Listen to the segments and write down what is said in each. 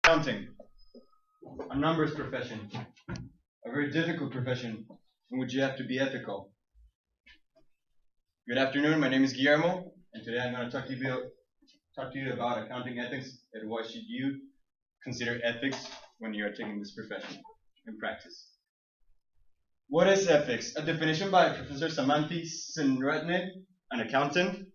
Accounting, a numbers profession, a very difficult profession in which you have to be ethical. Good afternoon, my name is Guillermo, and today I'm going to talk to you about accounting ethics and why should you consider ethics when you are taking this profession in practice. What is ethics? A definition by Professor Samanthi Senratne, an accountant.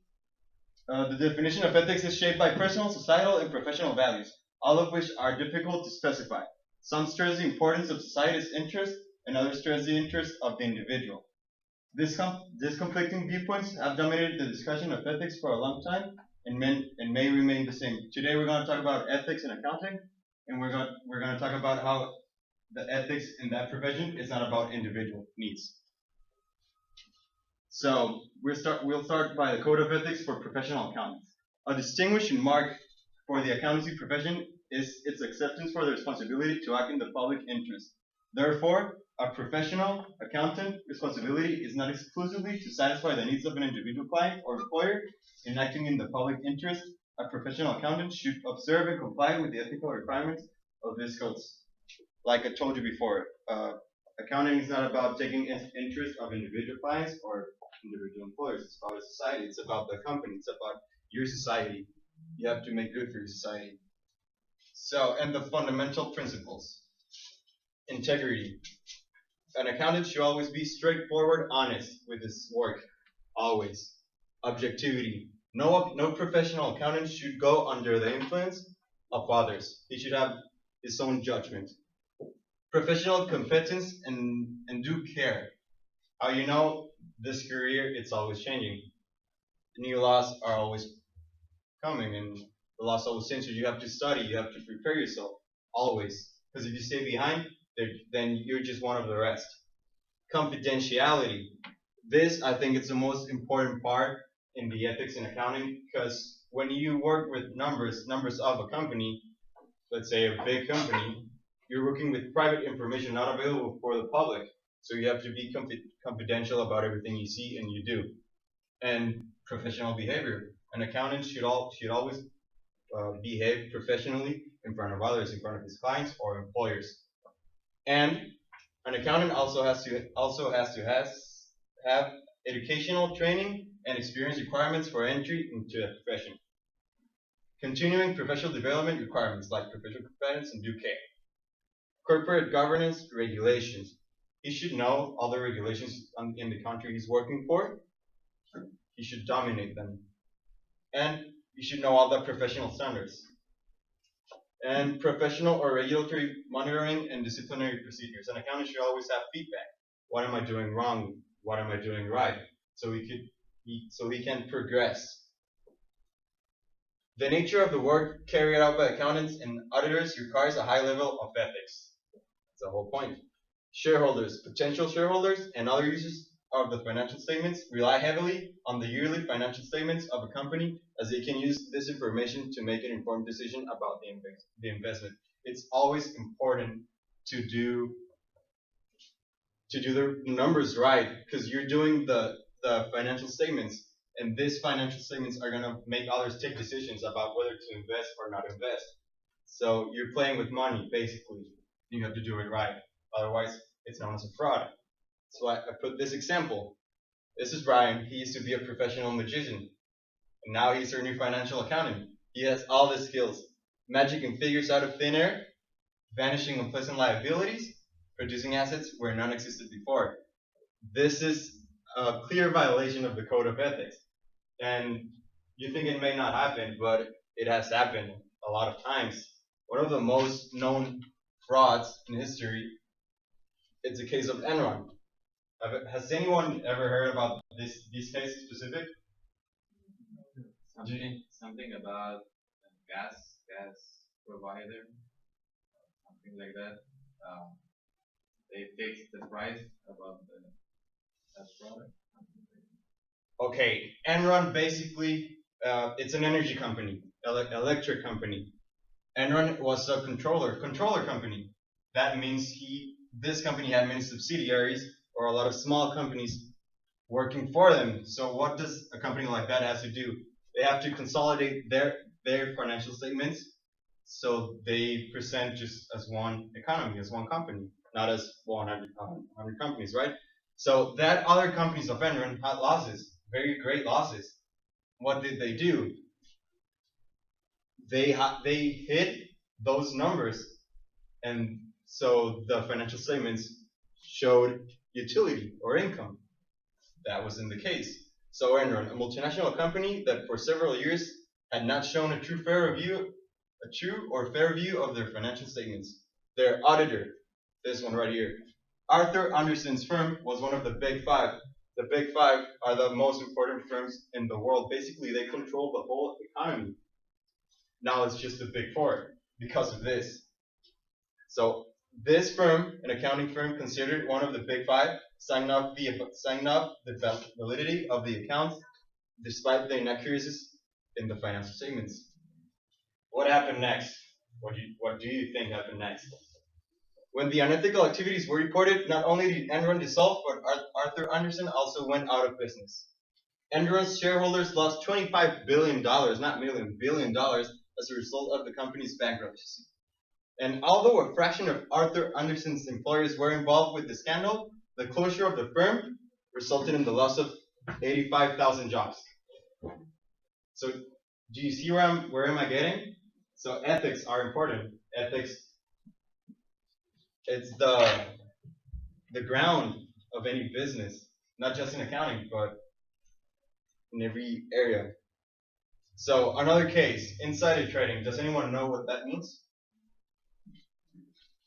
The definition of ethics is shaped by personal, societal, and professional values, all of which are difficult to specify. Some stress the importance of society's interest, and others stress the interest of the individual. These conflicting viewpoints have dominated the discussion of ethics for a long time and may remain the same. Today we're going to talk about ethics in accounting, and we're going to talk about how the ethics in that profession is not about individual needs. So we'll start by the Code of Ethics for Professional Accountants. A distinguishing mark for the accountancy profession is its acceptance for the responsibility to act in the public interest. Therefore, a professional accountant responsibility is not exclusively to satisfy the needs of an individual client or employer. In acting in the public interest, a professional accountant should observe and comply with the ethical requirements of these codes. Like I told you before, accounting is not about taking interest of individual clients or individual employers. It's about a society. It's about the company. It's about your society. You have to make good for your society. So, and the fundamental principles. Integrity. An accountant should always be straightforward, honest with his work. Always. Objectivity. No professional accountant should go under the influence of others. He should have his own judgment. Professional competence and due care. How you know this career, it's always changing. New laws are always coming, and the laws always change. So you have to study, you have to prepare yourself, always. Because if you stay behind, then you're just one of the rest. Confidentiality. This, I think, is the most important part in the ethics in accounting, because when you work with numbers of a company, let's say a big company, you're working with private information not available for the public. So you have to be confidential about everything you see and you do. And professional behavior. An accountant should always behave professionally in front of others, in front of his clients or employers. And an accountant also has to have educational training and experience requirements for entry into a profession. Continuing professional development requirements like professional competence and due care. Corporate governance regulations. He should know all the regulations in the country he's working for. He should dominate them. And you should know all the professional standards. And professional or regulatory monitoring and disciplinary procedures. An accountant should always have feedback. What am I doing wrong? What am I doing right? So he can progress. The nature of the work carried out by accountants and auditors requires a high level of ethics. That's the whole point. Shareholders, potential shareholders, and other users of the financial statements rely heavily on the yearly financial statements of a company, as they can use this information to make an informed decision about the investment. It's always important to do the numbers right, because you're doing the financial statements, and these financial statements are going to make others take decisions about whether to invest or not invest. So you're playing with money, basically. You have to do it right. Otherwise, it's known as a fraud. So I put this example. This is Brian. He used to be a professional magician. And now he's our new financial accountant. He has all the skills. Magicking figures out of thin air, vanishing unpleasant liabilities, producing assets where none existed before. This is a clear violation of the Code of Ethics. And you think it may not happen, but it has happened a lot of times. One of the most known frauds in history is the case of Enron. Has anyone ever heard about this case specific? Something about gas provider, something like that. They fixed the price about the gas product. Okay, Enron basically, it's an energy company, electric company. Enron was a controller company. That means this company had many subsidiaries or a lot of small companies working for them. So what does a company like that have to do? They have to consolidate their financial statements So they present just as one economy, as one company, not as 100 companies, right? So that other companies of Enron had losses, very great losses. What did they do? They hit those numbers, and so the financial statements showed utility or income. That wasn't the case. So Enron, a multinational company that for several years had not shown a true or fair view of their financial statements. Their auditor, this one right here, Arthur Andersen's firm was one of the Big Five. The Big Five are the most important firms in the world. Basically, they control the whole economy. Now it's just the Big Four because of this. So this firm, an accounting firm considered one of the Big Five, signed off the validity of the accounts despite the inaccuracies in the financial statements. What happened next? What do you think happened next? When the unethical activities were reported, not only did Enron dissolve, but Arthur Andersen also went out of business. Enron's shareholders lost $25 billion, not million, $billion, as a result of the company's bankruptcy. And although a fraction of Arthur Andersen's employers were involved with the scandal, the closure of the firm resulted in the loss of 85,000 jobs. So, do you see where am I getting? So ethics are important. Ethics, it's the ground of any business, not just in accounting, but in every area. So another case, insider trading. Does anyone know what that means?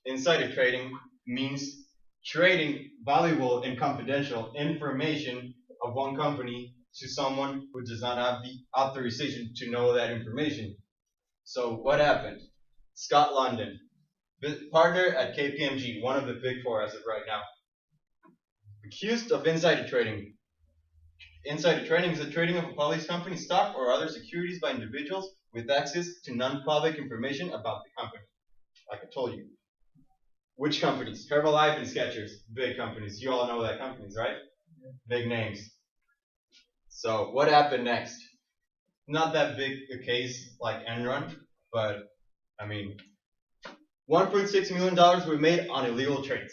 Insider trading means trading valuable and confidential information of one company to someone who does not have the authorization to know that information. So what happened? Scott London, partner at KPMG, one of the Big Four as of right now, accused of insider trading. Insider trading is the trading of a public company's stock or other securities by individuals with access to non-public information about the company. Like I told you. Which companies? Herbalife and Skechers, big companies. You all know that companies, right? Yeah. Big names. So what happened next? Not that big a case like Enron, but I mean, $1.6 million were made on illegal trades,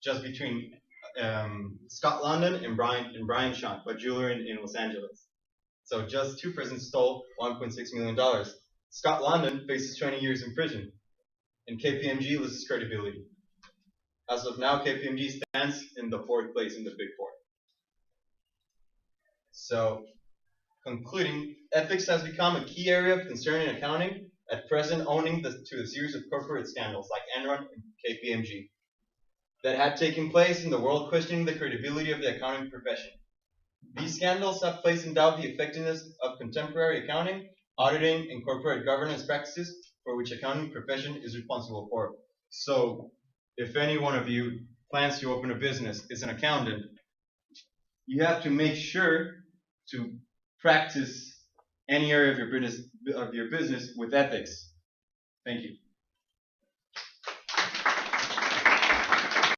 just between Scott London and Brian Sean, a jeweler in Los Angeles. So just two persons stole $1.6 million. Scott London faces 20 years in prison, and KPMG loses credibility. As of now, KPMG stands in the 4th place in the Big Four. So, concluding, ethics has become a key area of concern in accounting, at present owning to a series of corporate scandals like Enron and KPMG that had taken place in the world, questioning the credibility of the accounting profession. These scandals have placed in doubt the effectiveness of contemporary accounting, auditing, and corporate governance practices for which accounting profession is responsible for. So, if any one of you plans to open a business, is an accountant, you have to make sure to practice any area of your business with ethics. Thank you.